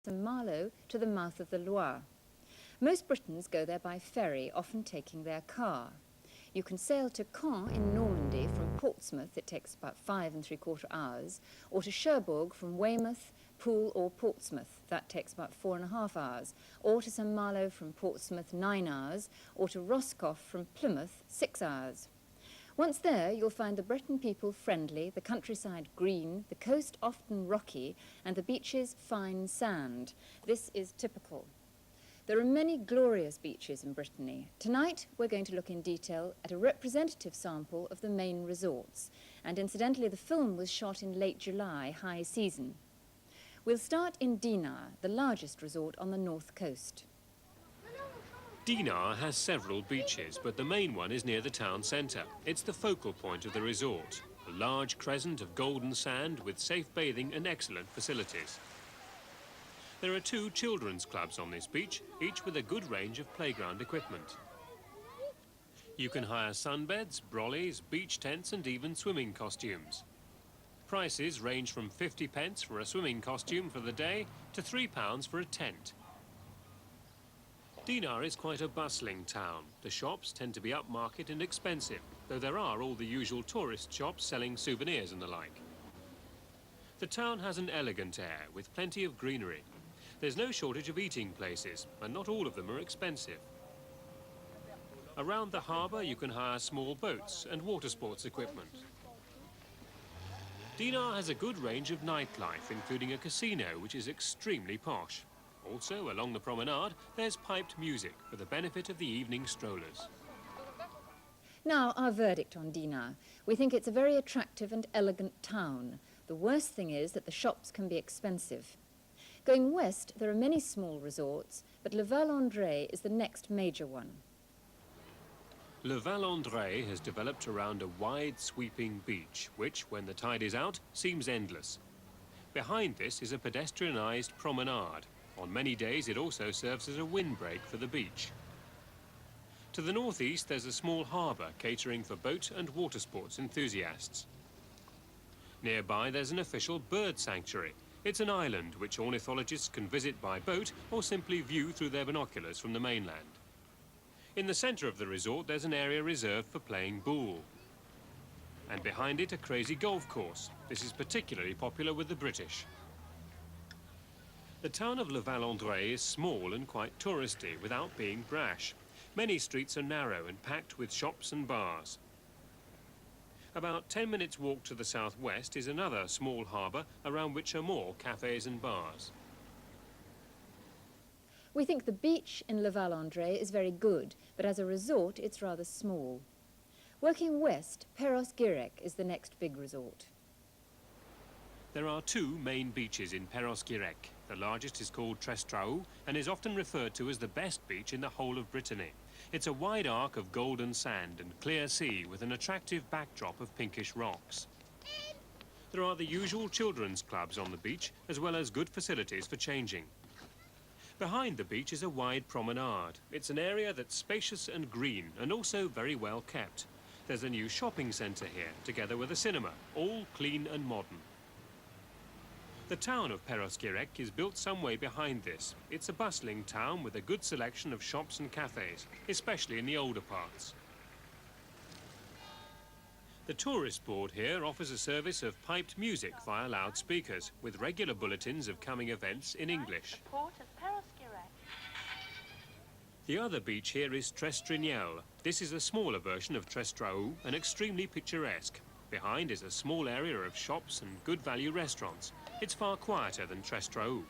Saint-Malo to the mouth of the Loire. Most Britons go there by ferry, often taking their car. You can sail to Caen in Normandy from Portsmouth, it takes about 5 3/4 hours, or to Cherbourg from Weymouth, Poole or Portsmouth, that takes about 4.5 hours, or to Saint-Malo from Portsmouth 9 hours, or to Roscoff from Plymouth 6 hours. Once there, you'll find the Breton people friendly, the countryside green, the coast often rocky, and the beaches fine sand. This is typical. There are many glorious beaches in Brittany. Tonight, we're going to look in detail at a representative sample of the main resorts. And incidentally, the film was shot in late July, high season. We'll start in Dinard, the largest resort on the north coast. Dinard has several beaches, but the main one is near the town centre. It's the focal point of the resort, a large crescent of golden sand with safe bathing and excellent facilities. There are 2 children's clubs on this beach, each with a good range of playground equipment. You can hire sunbeds, brollies, beach tents and even swimming costumes. Prices range from 50p for a swimming costume for the day to £3 for a tent. Dinard is quite a bustling town. The shops tend to be upmarket and expensive, though there are all the usual tourist shops selling souvenirs and the like. The town has an elegant air with plenty of greenery. There's no shortage of eating places, and not all of them are expensive. Around the harbour you can hire small boats and water sports equipment. Dinard has a good range of nightlife, including a casino which is extremely posh. Also, along the promenade, there's piped music for the benefit of the evening strollers. Now, our verdict on Dinard. We think it's a very attractive and elegant town. The worst thing is that the shops can be expensive. Going west, there are many small resorts, but Le Val-André is the next major one. Le Val-André has developed around a wide, sweeping beach, which, when the tide is out, seems endless. Behind this is a pedestrianised promenade. On many days, it also serves as a windbreak for the beach. To the northeast, there's a small harbour catering for boat and water sports enthusiasts. Nearby, there's an official bird sanctuary. It's an island which ornithologists can visit by boat or simply view through their binoculars from the mainland. In the centre of the resort, there's an area reserved for playing pool. And behind it, a crazy golf course. This is particularly popular with the British. The town of Le Val-André is small and quite touristy without being brash. Many streets are narrow and packed with shops and bars. About 10 minutes walk to the southwest is another small harbour around which are more cafes and bars. We think the beach in Le Val-André is very good, but as a resort it's rather small. Working west, Perros-Guirec is the next big resort. There are 2 main beaches in Perros-Guirec. The largest is called Trestraou and is often referred to as the best beach in the whole of Brittany. It's a wide arc of golden sand and clear sea with an attractive backdrop of pinkish rocks. There are the usual children's clubs on the beach, as well as good facilities for changing. Behind the beach is a wide promenade. It's an area that's spacious and green and also very well kept. There's a new shopping centre here, together with a cinema, all clean and modern. The town of Perros-Guirec is built some way behind this. It's a bustling town with a good selection of shops and cafes, especially in the older parts. The tourist board here offers a service of piped music via loudspeakers, with regular bulletins of coming events in English. The other beach here is Trestrignel. This is a smaller version of Trestraou and extremely picturesque. Behind is a small area of shops and good value restaurants. It's far quieter than Trestraou.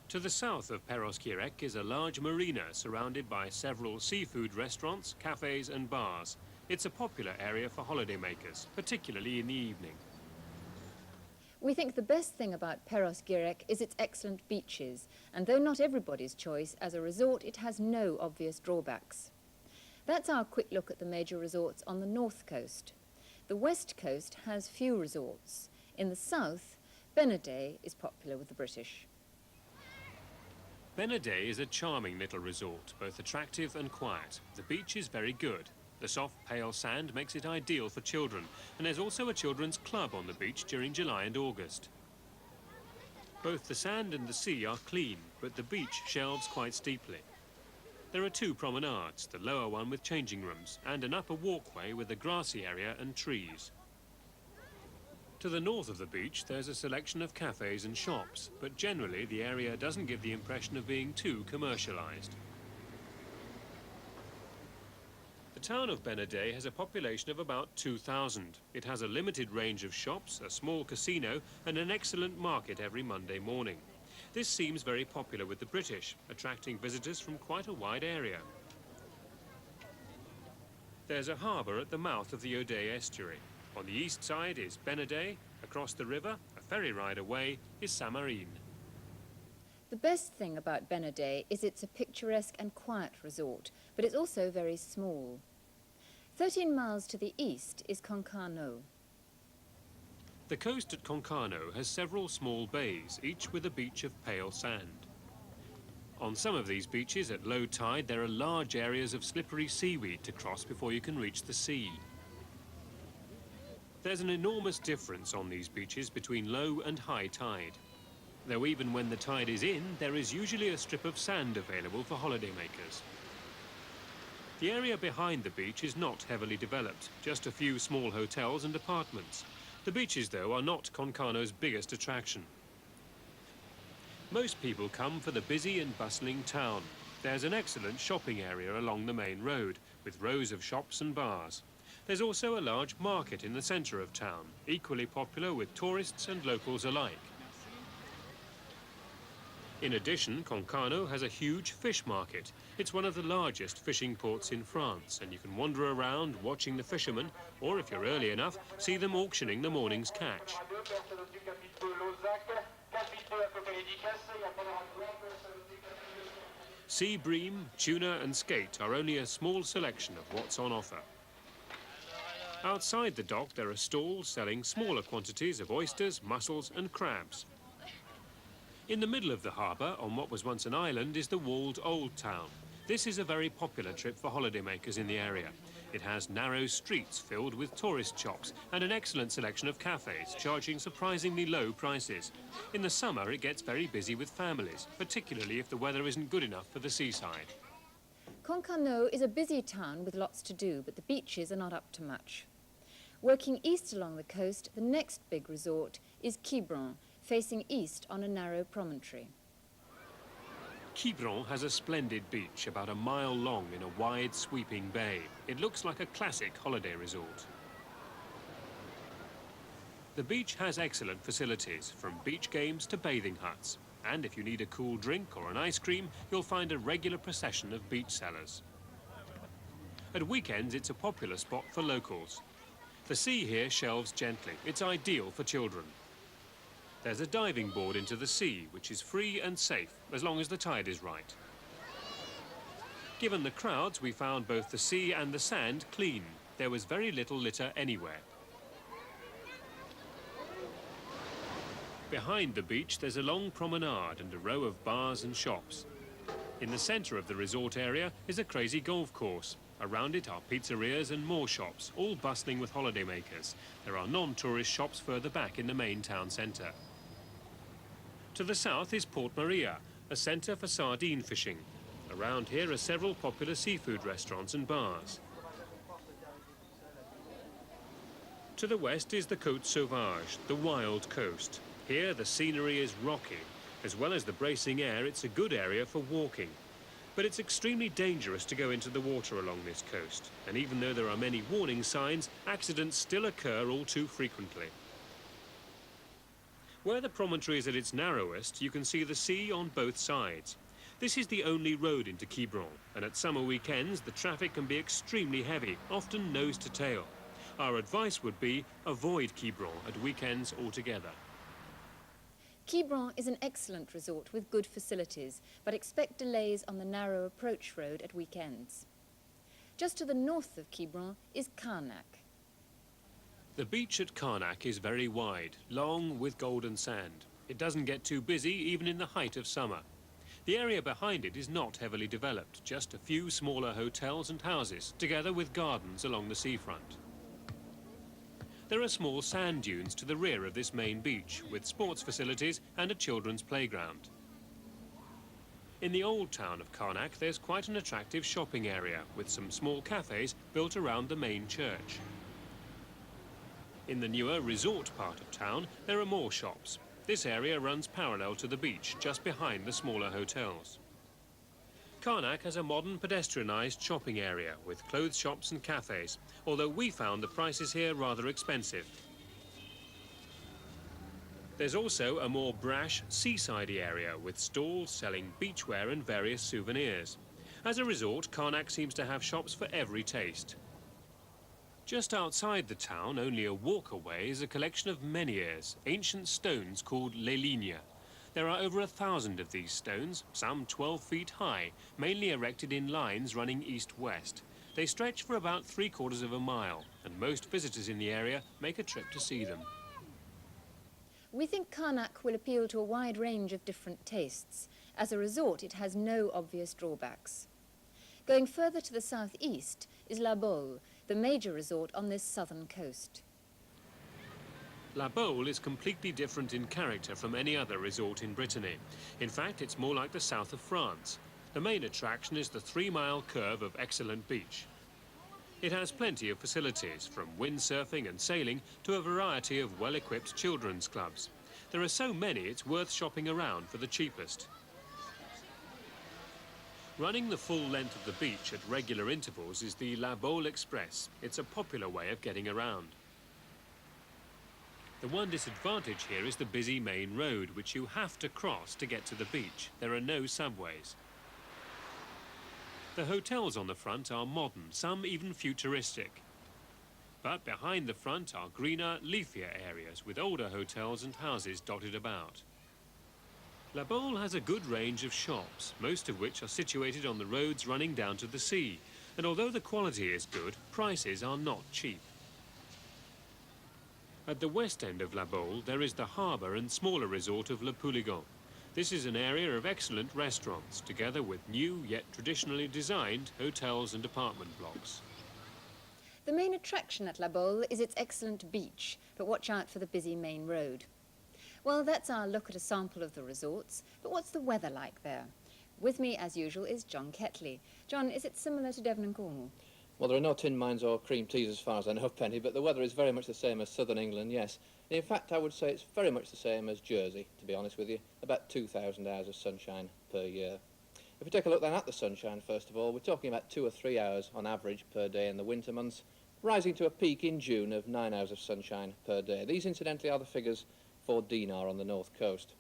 To the south of Perros-Guirec is a large marina surrounded by several seafood restaurants, cafes and bars. It's a popular area for holidaymakers, particularly in the evening. We think the best thing about Perros-Guirec is its excellent beaches, and though not everybody's choice, as a resort it has no obvious drawbacks. That's our quick look at the major resorts on the north coast. The west coast has few resorts. In the south, Benadé is popular with the British. Benadé is a charming little resort, both attractive and quiet. The beach is very good. The soft, pale sand makes it ideal for children, and there's also a children's club on the beach during July and August. Both the sand and the sea are clean, but the beach shelves quite steeply. There are two promenades, the lower one with changing rooms, and an upper walkway with a grassy area and trees. To the north of the beach, there's a selection of cafes and shops, but generally the area doesn't give the impression of being too commercialised. The town of Benadé has a population of about 2,000. It has a limited range of shops, a small casino, and an excellent market every Monday morning. This seems very popular with the British, attracting visitors from quite a wide area. There's a harbour at the mouth of the Odet estuary. On the east side is Benadé. Across the river, a ferry ride away, is Saint-Marine. The best thing about Benadé is it's a picturesque and quiet resort, but it's also very small. 13 miles to the east is Concarneau. The coast at Concarneau has several small bays, each with a beach of pale sand. On some of these beaches at low tide, there are large areas of slippery seaweed to cross before you can reach the sea. There's an enormous difference on these beaches between low and high tide. Though even when the tide is in, there is usually a strip of sand available for holidaymakers. The area behind the beach is not heavily developed, just a few small hotels and apartments. The beaches, though, are not Concarneau's biggest attraction. Most people come for the busy and bustling town. There's an excellent shopping area along the main road, with rows of shops and bars. There's also a large market in the centre of town, equally popular with tourists and locals alike. In addition, Concarneau has a huge fish market. It's one of the largest fishing ports in France, and you can wander around watching the fishermen, or if you're early enough, see them auctioning the morning's catch. Sea bream, tuna and skate are only a small selection of what's on offer. Outside the dock there are stalls selling smaller quantities of oysters, mussels and crabs. In the middle of the harbour, on what was once an island, is the walled Old Town. This is a very popular trip for holidaymakers in the area. It has narrow streets filled with tourist shops and an excellent selection of cafes, charging surprisingly low prices. In the summer it gets very busy with families, particularly if the weather isn't good enough for the seaside. Concarneau is a busy town with lots to do, but the beaches are not up to much. Working east along the coast, the next big resort is Quiberon, facing east on a narrow promontory. Quiberon has a splendid beach about a mile long in a wide sweeping bay. It looks like a classic holiday resort. The beach has excellent facilities, from beach games to bathing huts. And if you need a cool drink or an ice cream, you'll find a regular procession of beach sellers. At weekends, it's a popular spot for locals. The sea here shelves gently. It's ideal for children. There's a diving board into the sea, which is free and safe, as long as the tide is right. Given the crowds, we found both the sea and the sand clean. There was very little litter anywhere. Behind the beach, there's a long promenade and a row of bars and shops. In the centre of the resort area is a crazy golf course. Around it are pizzerias and more shops, all bustling with holidaymakers. There are non-tourist shops further back in the main town centre. To the south is Port Maria, a centre for sardine fishing. Around here are several popular seafood restaurants and bars. To the west is the Côte Sauvage, the wild coast. Here the scenery is rocky. As well as the bracing air, it's a good area for walking. But it's extremely dangerous to go into the water along this coast. And even though there are many warning signs, accidents still occur all too frequently. Where the promontory is at its narrowest, you can see the sea on both sides. This is the only road into Quiberon, and at summer weekends the traffic can be extremely heavy, often nose to tail. Our advice would be avoid Quiberon at weekends altogether. Quiberon is an excellent resort with good facilities, but expect delays on the narrow approach road at weekends. Just to the north of Quiberon is Carnac. The beach at Carnac is very wide, long with golden sand. It doesn't get too busy even in the height of summer. The area behind it is not heavily developed, just a few smaller hotels and houses, together with gardens along the seafront. There are small sand dunes to the rear of this main beach, with sports facilities and a children's playground. In the old town of Karnak, there's quite an attractive shopping area, with some small cafes built around the main church. In the newer resort part of town, there are more shops. This area runs parallel to the beach, just behind the smaller hotels. Karnak has a modern pedestrianised shopping area with clothes shops and cafes, although we found the prices here rather expensive. There's also a more brash seaside area with stalls selling beachwear and various souvenirs. As a resort, Karnak seems to have shops for every taste. Just outside the town, only a walk away, is a collection of menhirs, ancient stones called les lignes. There are over 1,000 of these stones, some 12 feet high, mainly erected in lines running east-west. They stretch for about 3/4 of a mile, and most visitors in the area make a trip to see them. We think Karnak will appeal to a wide range of different tastes. As a resort, it has no obvious drawbacks. Going further to the southeast is La Baule, the major resort on this southern coast. La Baule is completely different in character from any other resort in Brittany. In fact, it's more like the south of France. The main attraction is the 3-mile curve of excellent beach. It has plenty of facilities, from windsurfing and sailing to a variety of well-equipped children's clubs. There are so many, it's worth shopping around for the cheapest. Running the full length of the beach at regular intervals is the La Baule Express. It's a popular way of getting around. The one disadvantage here is the busy main road, which you have to cross to get to the beach. There are no subways. The hotels on the front are modern, some even futuristic. But behind the front are greener, leafier areas with older hotels and houses dotted about. La Baule has a good range of shops, most of which are situated on the roads running down to the sea. And although the quality is good, prices are not cheap. At the west end of La Baule, there is the harbour and smaller resort of Le Pouligon. This is an area of excellent restaurants, together with new yet traditionally designed hotels and apartment blocks. The main attraction at La Baule is its excellent beach, but watch out for the busy main road. Well, that's our look at a sample of the resorts, but what's the weather like there? With me, as usual, is John Ketley. John, is it similar to Devon and Cornwall? Well, there are no tin mines or cream teas as far as I know, Penny, but the weather is very much the same as southern England, yes. In fact, I would say it's very much the same as Jersey, to be honest with you. About 2,000 hours of sunshine per year. If we take a look then at the sunshine, first of all, we're talking about 2 or 3 hours on average per day in the winter months, rising to a peak in June of 9 hours of sunshine per day. These, incidentally, are the figures for Dinar on the north coast.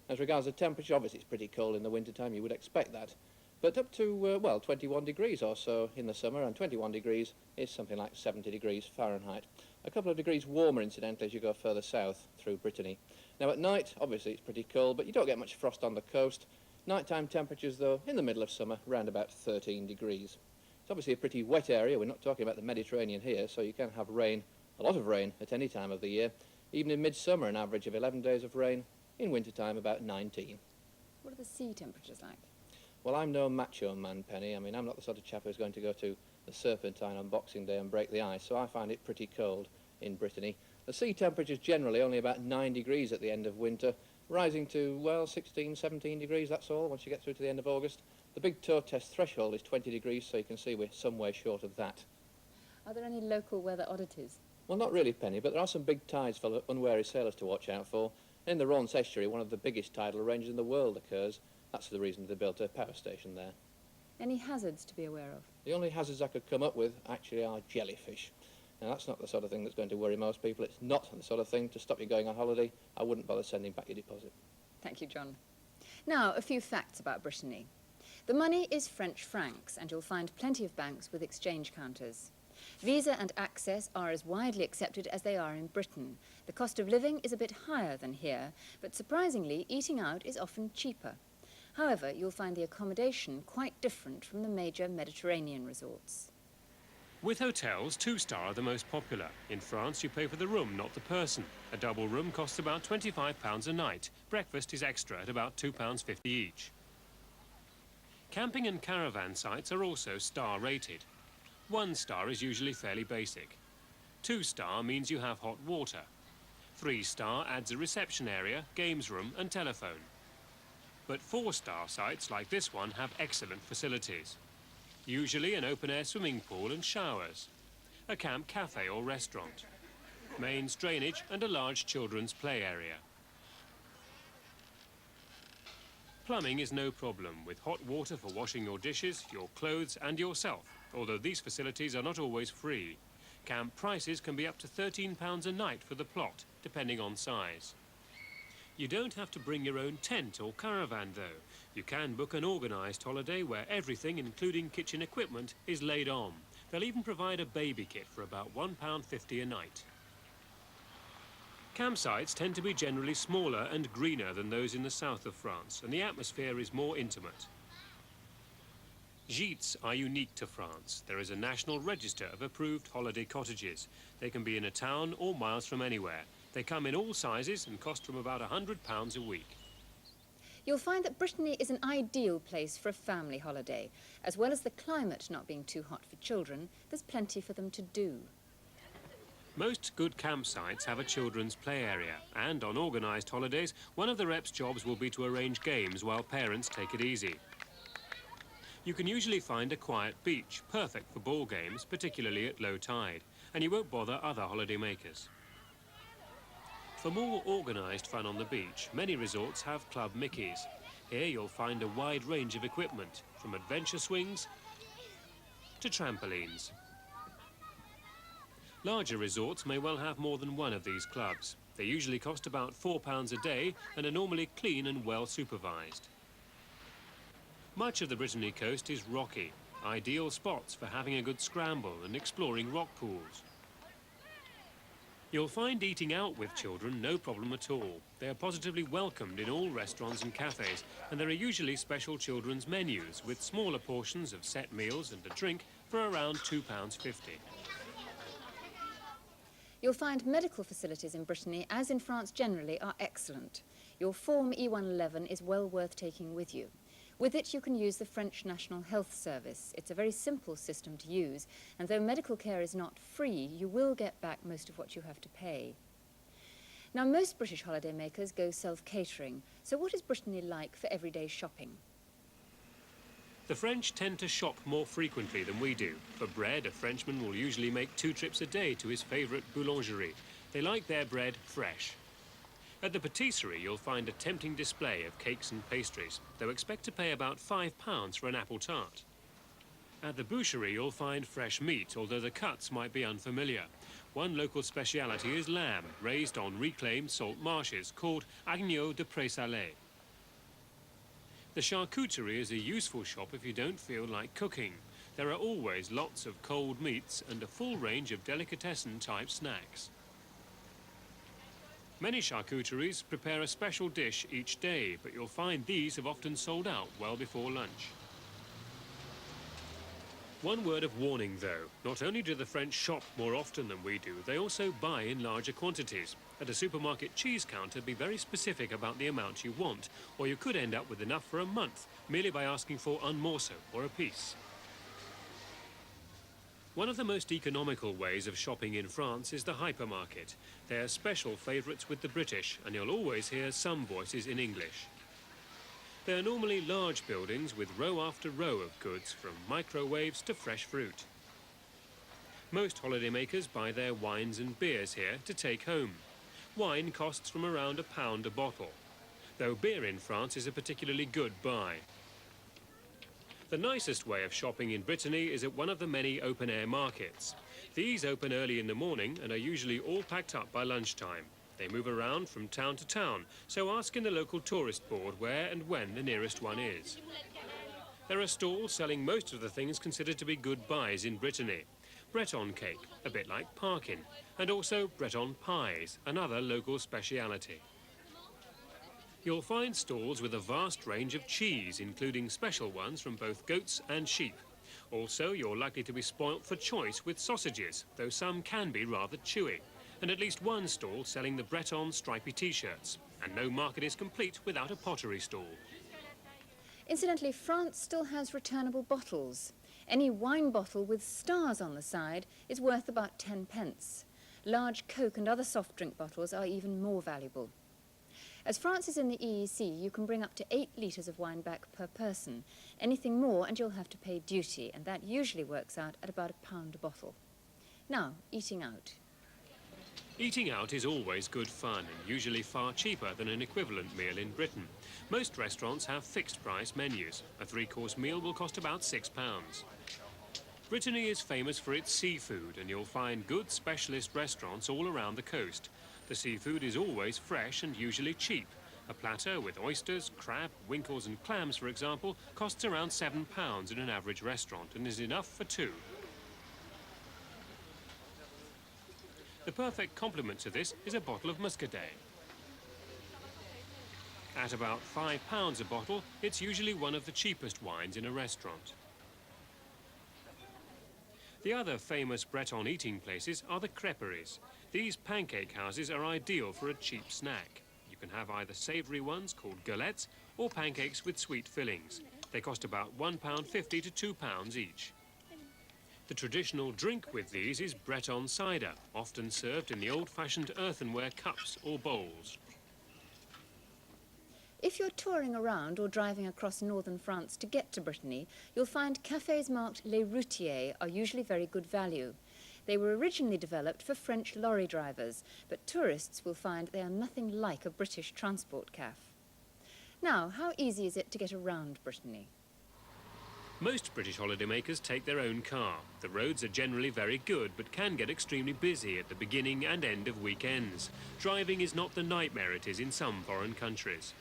As regards the temperature, obviously it's pretty cold in the wintertime, you would expect that. But up to, well, 21 degrees or so in the summer, and 21 degrees is something like 70 degrees Fahrenheit. A couple of degrees warmer, incidentally, as you go further south through Brittany. Now, at night, obviously it's pretty cold, but you don't get much frost on the coast. Nighttime temperatures, though, in the middle of summer, around about 13 degrees. It's obviously a pretty wet area. We're not talking about the Mediterranean here, so you can have rain, a lot of rain, at any time of the year. Even in midsummer, an average of 11 days of rain. In wintertime, about 19. What are the sea temperatures like? Well, I'm no macho man, Penny. I mean, I'm not the sort of chap who's going to go to the Serpentine on Boxing Day and break the ice, so I find it pretty cold in Brittany. The sea temperature's generally only about 9 degrees at the end of winter, rising to, well, 16, 17 degrees, that's all, once you get through to the end of August. The big toe test threshold is 20 degrees, so you can see we're some way short of that. Are there any local weather oddities? Well, not really, Penny, but there are some big tides for unwary sailors to watch out for. In the Rance estuary, one of the biggest tidal ranges in the world occurs. That's the reason they built a power station there. Any hazards to be aware of? The only hazards I could come up with actually are jellyfish. Now, that's not the sort of thing that's going to worry most people. It's not the sort of thing to stop you going on holiday. I wouldn't bother sending back your deposit. Thank you, John. Now, a few facts about Brittany. The money is French francs, and you'll find plenty of banks with exchange counters. Visa and access are as widely accepted as they are in Britain. The cost of living is a bit higher than here, but surprisingly, eating out is often cheaper. However, you'll find the accommodation quite different from the major Mediterranean resorts. With hotels, 2-star are the most popular. In France, you pay for the room, not the person. A double room costs about £25 a night. Breakfast is extra at about £2.50 each. Camping and caravan sites are also star-rated. 1 star is usually fairly basic. 2-star means you have hot water. 3-star adds a reception area, games room and telephone. But 4-star sites like this one have excellent facilities. Usually an open-air swimming pool and showers, a camp cafe or restaurant, mains drainage and a large children's play area. Plumbing is no problem, with hot water for washing your dishes, your clothes and yourself, although these facilities are not always free. Camp prices can be up to £13 a night for the plot, depending on size. You don't have to bring your own tent or caravan though. You can book an organised holiday where everything, including kitchen equipment, is laid on. They'll even provide a baby kit for about £1.50 a night. Campsites tend to be generally smaller and greener than those in the south of France, and the atmosphere is more intimate. Gîtes are unique to France. There is a national register of approved holiday cottages. They can be in a town or miles from anywhere. They come in all sizes and cost from about £100 a week. You'll find that Brittany is an ideal place for a family holiday. As well as the climate not being too hot for children, there's plenty for them to do. Most good campsites have a children's play area, and on organised holidays, one of the reps' jobs will be to arrange games while parents take it easy. You can usually find a quiet beach, perfect for ball games, particularly at low tide, and you won't bother other holiday makers. For more organised fun on the beach, many resorts have Club Mickeys. Here you'll find a wide range of equipment, from adventure swings to trampolines. Larger resorts may well have more than one of these clubs. They usually cost about £4 a day and are normally clean and well supervised. Much of the Brittany coast is rocky, ideal spots for having a good scramble and exploring rock pools. You'll find eating out with children no problem at all. They are positively welcomed in all restaurants and cafes, and there are usually special children's menus with smaller portions of set meals and a drink for around £2.50. You'll find medical facilities in Brittany, as in France generally, are excellent. Your form E111 is well worth taking with you. With it you can use the French National Health Service. It's a very simple system to use, and though medical care is not free, you will get back most of what you have to pay. Now, most British holidaymakers go self-catering, so what is Brittany like for everyday shopping? The French tend to shop more frequently than we do. For bread, a Frenchman will usually make 2 trips a day to his favourite boulangerie. They like their bread fresh. At the patisserie, you'll find a tempting display of cakes and pastries, though expect to pay about £5 for an apple tart. At the boucherie, you'll find fresh meat, although the cuts might be unfamiliar. One local speciality is lamb, raised on reclaimed salt marshes, called agneau de pré-salé. The charcuterie is a useful shop if you don't feel like cooking. There are always lots of cold meats and a full range of delicatessen-type snacks. Many charcuteries prepare a special dish each day, but you'll find these have often sold out well before lunch. One word of warning though, not only do the French shop more often than we do, they also buy in larger quantities. At a supermarket cheese counter, be very specific about the amount you want, or you could end up with enough for a month, merely by asking for un morceau or a piece. One of the most economical ways of shopping in France is the hypermarket. They are special favourites with the British, and you'll always hear some voices in English. They are normally large buildings with row after row of goods, from microwaves to fresh fruit. Most holidaymakers buy their wines and beers here to take home. Wine costs from around £1 a bottle, though beer in France is a particularly good buy. The nicest way of shopping in Brittany is at one of the many open-air markets. These open early in the morning and are usually all packed up by lunchtime. They move around from town to town, so ask in the local tourist board where and when the nearest one is. There are stalls selling most of the things considered to be good buys in Brittany. Breton cake, a bit like parkin, and also Breton pies, another local speciality. You'll find stalls with a vast range of cheese, including special ones from both goats and sheep. Also, you're likely to be spoilt for choice with sausages, though some can be rather chewy. And at least one stall selling the Breton stripy t-shirts. And no market is complete without a pottery stall. Incidentally, France still has returnable bottles. Any wine bottle with stars on the side is worth about 10 pence. Large Coke and other soft drink bottles are even more valuable. As France is in the EEC, you can bring up to 8 litres of wine back per person. Anything more and you'll have to pay duty, and that usually works out at about £1 a bottle. Now, eating out. Eating out is always good fun and usually far cheaper than an equivalent meal in Britain. Most restaurants have fixed price menus. A 3-course meal will cost about £6. Brittany is famous for its seafood, and you'll find good specialist restaurants all around the coast. The seafood is always fresh and usually cheap. A platter with oysters, crab, winkles and clams, for example, costs around £7 in an average restaurant and is enough for 2. The perfect complement to this is a bottle of Muscadet. At about £5 a bottle, it's usually one of the cheapest wines in a restaurant. The other famous Breton eating places are the crêperies. These pancake houses are ideal for a cheap snack. You can have either savoury ones called galettes or pancakes with sweet fillings. They cost about £1.50 to £2 each. The traditional drink with these is Breton cider, often served in the old-fashioned earthenware cups or bowls. If you're touring around or driving across northern France to get to Brittany, you'll find cafes marked Les Routiers are usually very good value. They were originally developed for French lorry drivers, but tourists will find they are nothing like a British transport cafe. Now, how easy is it to get around Brittany? Most British holidaymakers take their own car. The roads are generally very good, but can get extremely busy at the beginning and end of weekends. Driving is not the nightmare it is in some foreign countries.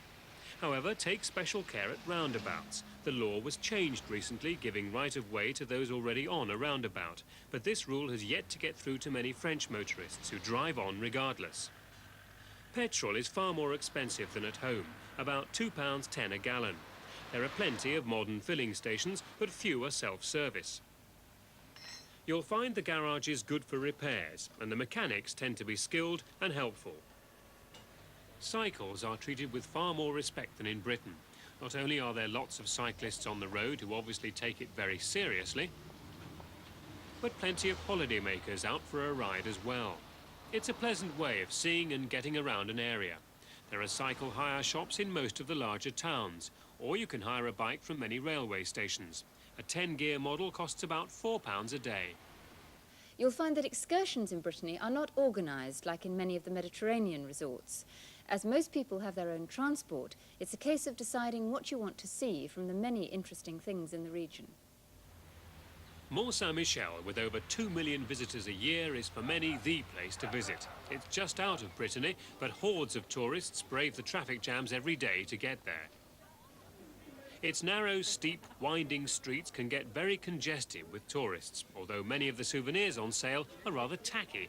However, take special care at roundabouts. The law was changed recently, giving right-of-way to those already on a roundabout. But this rule has yet to get through to many French motorists who drive on regardless. Petrol is far more expensive than at home, about £2.10 a gallon. There are plenty of modern filling stations, but few are self-service. You'll find the garages good for repairs, and the mechanics tend to be skilled and helpful. Cycles are treated with far more respect than in Britain. Not only are there lots of cyclists on the road who obviously take it very seriously, but plenty of holidaymakers out for a ride as well. It's a pleasant way of seeing and getting around an area. There are cycle hire shops in most of the larger towns, or you can hire a bike from many railway stations. A 10-gear model costs about £4 a day. You'll find that excursions in Brittany are not organised like in many of the Mediterranean resorts. As most people have their own transport, it's a case of deciding what you want to see from the many interesting things in the region. Mont Saint-Michel, with over 2 million visitors a year, is for many the place to visit. It's just out of Brittany, but hordes of tourists brave the traffic jams every day to get there. Its narrow, steep, winding streets can get very congested with tourists, although many of the souvenirs on sale are rather tacky.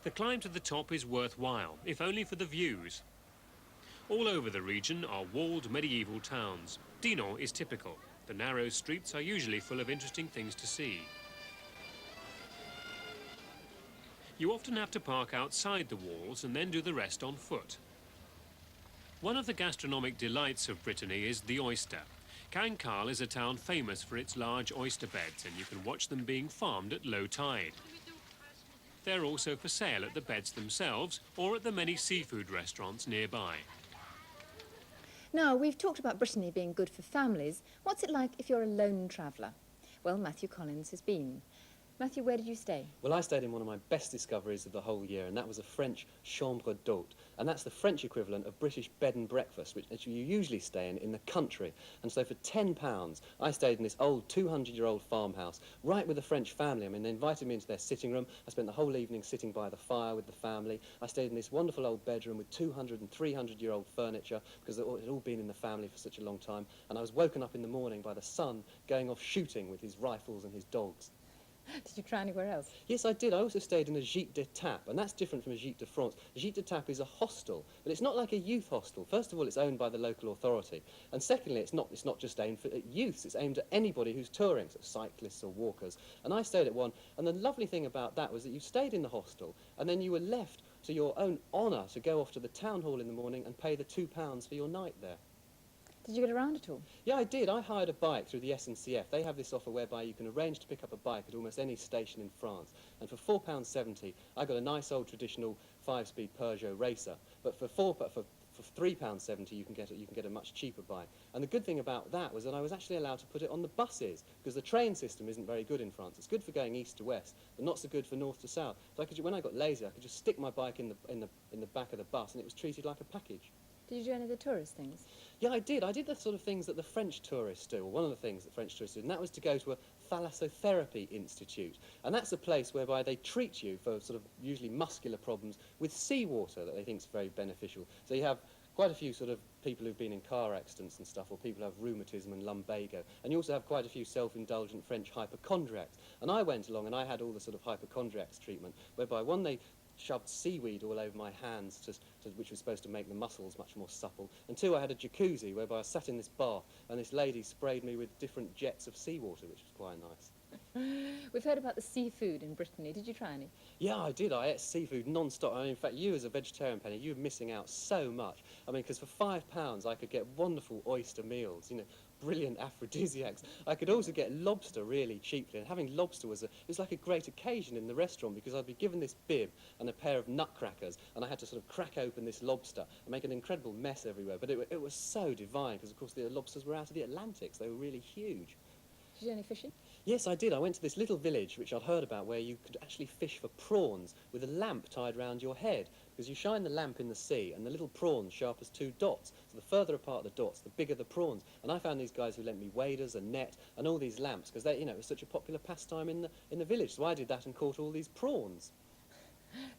The climb to the top is worthwhile, if only for the views. All over the region are walled medieval towns. Dinan is typical. The narrow streets are usually full of interesting things to see. You often have to park outside the walls and then do the rest on foot. One of the gastronomic delights of Brittany is the oyster. Cancale is a town famous for its large oyster beds, and you can watch them being farmed at low tide. They're also for sale at the beds themselves or at the many seafood restaurants nearby. Now, we've talked about Brittany being good for families. What's it like if you're a lone traveller? Well, Matthew Collins has been. Matthew, where did you stay? Well, I stayed in one of my best discoveries of the whole year, and that was a French chambre d'hôte. And that's the French equivalent of British bed and breakfast, which you usually stay in the country. And so for £10, I stayed in this old 200-year-old farmhouse, right with a French family. I mean, they invited me into their sitting room. I spent the whole evening sitting by the fire with the family. I stayed in this wonderful old bedroom with 200 and 300-year-old furniture, because it had all been in the family for such a long time. And I was woken up in the morning by the son going off shooting with his rifles and his dogs. Did you try anywhere else? Yes, I did. I also stayed in a gîte d'étape, and that's different from a gîte de France. A gîte d'étape is a hostel, but it's not like a youth hostel. First of all, it's owned by the local authority, and secondly, it's not just aimed at youths. It's aimed at anybody who's touring, so cyclists or walkers. And I stayed at one, and the lovely thing about that was that you stayed in the hostel, and then you were left to your own honour to go off to the town hall in the morning and pay the £2 for your night there. Did you get around at all? Yeah, I did. I hired a bike through the SNCF. They have this offer whereby you can arrange to pick up a bike at almost any station in France. And for £4.70, I got a nice old traditional 5-speed Peugeot racer. But for £3.70, you can get a much cheaper bike. And the good thing about that was that I was actually allowed to put it on the buses, because the train system isn't very good in France. It's good for going east to west, but not so good for north to south. So when I got lazy, I could just stick my bike in the back of the bus, and it was treated like a package. Did you do any of the tourist things? Yeah, I did. I did the sort of things that the French tourists do, or one of the things that French tourists do, and that was to go to a thalassotherapy institute. And that's a place whereby they treat you for sort of usually muscular problems with seawater that they think is very beneficial. So you have quite a few sort of people who've been in car accidents and stuff, or people who have rheumatism and lumbago. And you also have quite a few self-indulgent French hypochondriacs. And I went along and I had all the sort of hypochondriacs treatment, whereby one, they shoved seaweed all over my hands, which was supposed to make the muscles much more supple. And two, I had a jacuzzi whereby I sat in this bath and this lady sprayed me with different jets of seawater, which was quite nice. We've heard about the seafood in Brittany. Did you try any? Yeah, I did. I ate seafood non-stop. I mean, in fact, you as a vegetarian, Penny, you're missing out so much. I mean, because for £5 I could get wonderful oyster meals, you know, brilliant aphrodisiacs. I could also get lobster really cheaply, and having lobster was like a great occasion in the restaurant, because I'd be given this bib and a pair of nutcrackers, and I had to sort of crack open this lobster and make an incredible mess everywhere. But it was so divine, because of course the lobsters were out of the Atlantic, so they were really huge. Did you do any fishing? Yes, I did. I went to this little village, which I'd heard about, where you could actually fish for prawns with a lamp tied round your head, because you shine the lamp in the sea and the little prawns sharp as 2 dots. So the further apart the dots, the bigger the prawns. And I found these guys who lent me waders, a net, and all these lamps, because they, you know, it was such a popular pastime in the village. So I did that and caught all these prawns.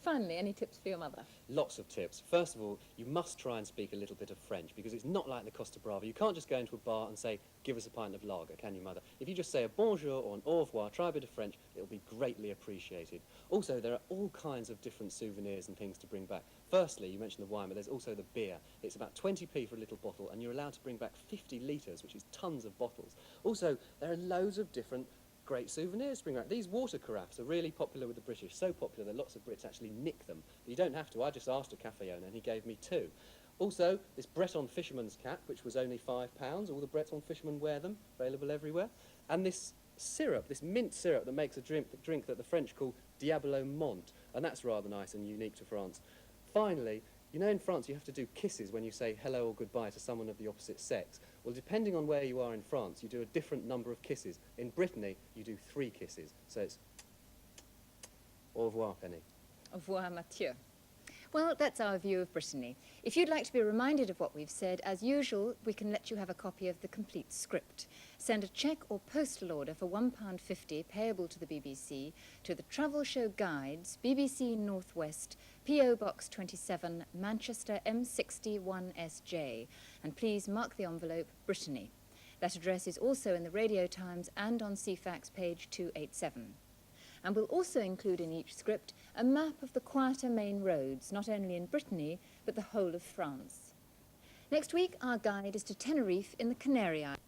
Finally, any tips for your mother? Lots of tips. First of all, you must try and speak a little bit of French, because it's not like the Costa Brava. You can't just go into a bar and say, give us a pint of lager, can you, mother? If you just say a bonjour or an au revoir, try a bit of French, it'll be greatly appreciated. Also, there are all kinds of different souvenirs and things to bring back. Firstly, you mentioned the wine, but there's also the beer. It's about 20p for a little bottle, and you're allowed to bring back 50 litres, which is tons of bottles. Also, there are loads of different great souvenirs to bring back. These water carafes are really popular with the British, so popular that lots of Brits actually nick them. But you don't have to. I just asked a cafe owner and he gave me 2. Also, this Breton fisherman's cap, which was only £5. All the Breton fishermen wear them, available everywhere. And this syrup, this mint syrup that makes a drink that the French call Diabolo Mont, and that's rather nice and unique to France. Finally, you know in France you have to do kisses when you say hello or goodbye to someone of the opposite sex. Well, depending on where you are in France, you do a different number of kisses. In Brittany, you do 3 kisses. So it's au revoir, Penny. Au revoir, Mathieu. Well, that's our view of Brittany. If you'd like to be reminded of what we've said, as usual, we can let you have a copy of the complete script. Send a cheque or postal order for £1.50 payable to the BBC to the Travel Show Guides, BBC North West, P.O. Box 27, Manchester M61SJ, and please mark the envelope Brittany. That address is also in the Radio Times and on CFAX page 287. And we'll also include in each script a map of the quieter main roads, not only in Brittany, but the whole of France. Next week, our guide is to Tenerife in the Canary Islands.